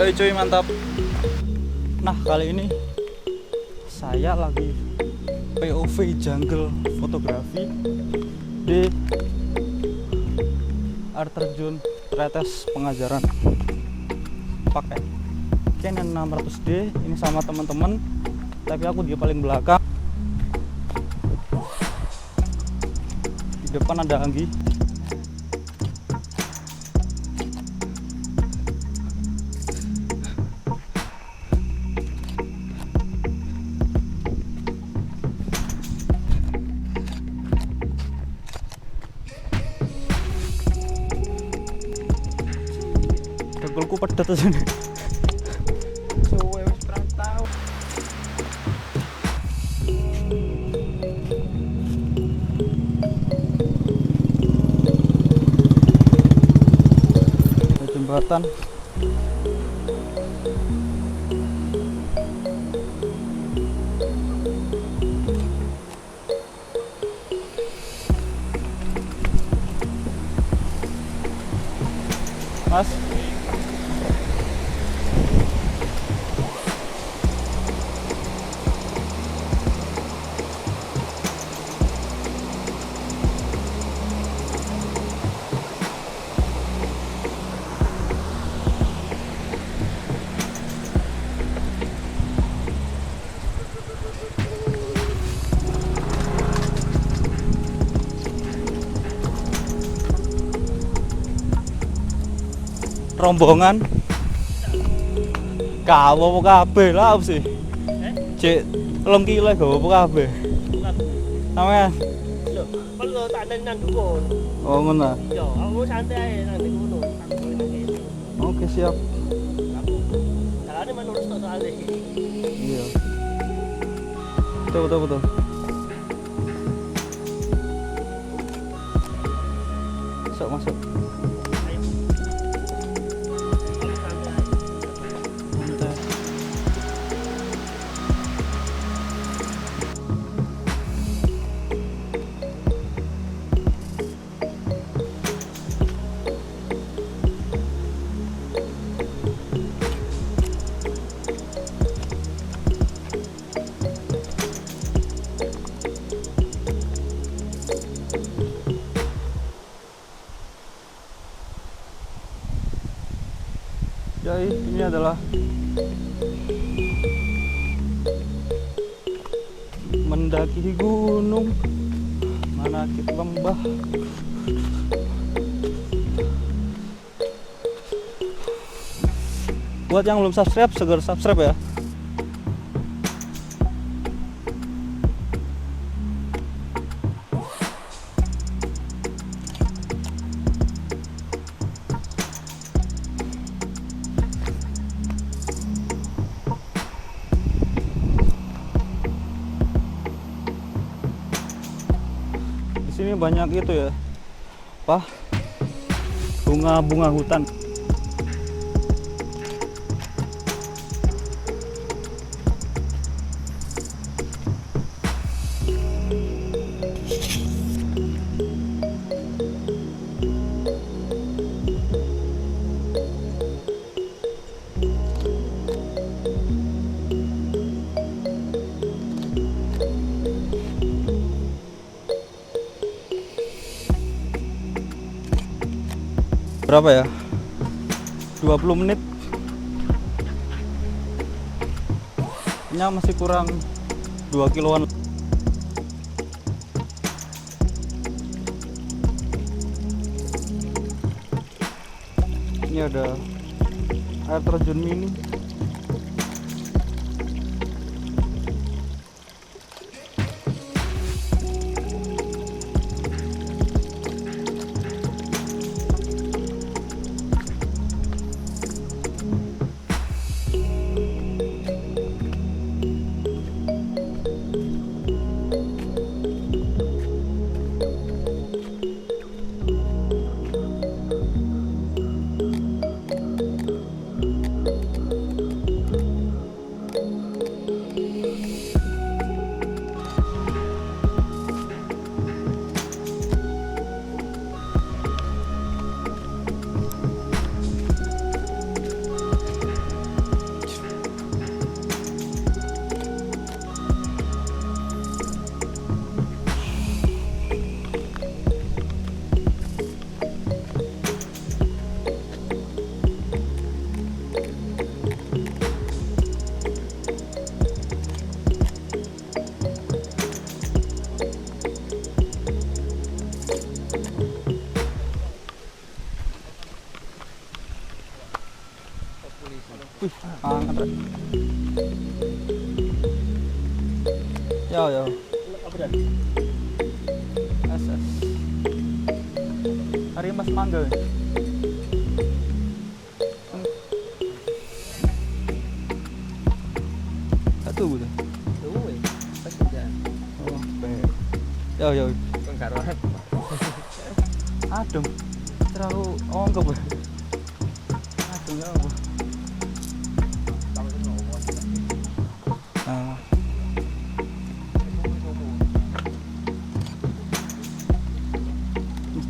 Yoi cuy, mantap. Nah kali ini saya lagi POV jungle fotografi di air terjun Tretes Pengajaran pakai Canon 600D ini sama teman-teman, tapi aku di paling belakang. Di depan ada Anggi. Dengkulku pedet aja nih. Suwe wis perantau. Jembatan. Mas, rombongan gak apa-apa kabeh lah apa sih? Cek 3 kilo gak apa-apa kabeh. Sampean? Lho, perlu tak nang dukun. Oh ngono. Yo, aku santai ae nang ngono. Oke, siap. Jalane menurut tok soalnya. Iya. Betul. Masuk. Ayo. Aku santai ae. Mantap. Jadi ini adalah mendaki gunung, menakik lembah. Buat yang belum subscribe, segera subscribe ya. Di sini banyak itu ya, apa? Bunga hutan. Berapa ya? 20 menit. Ini masih kurang 2 kiloan. Ini ada air terjun mini. Wih, hangat Rek. Yo. Apa dah? SS. Hari Mas Mangga. Satu gitu. Duwe. Pas kerjaan. Oh, baik. Yo. Kon karo Adem. Terlalu ongkep. Adem ya apa? Nah.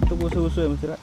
Tuku susu ya Mas Rek.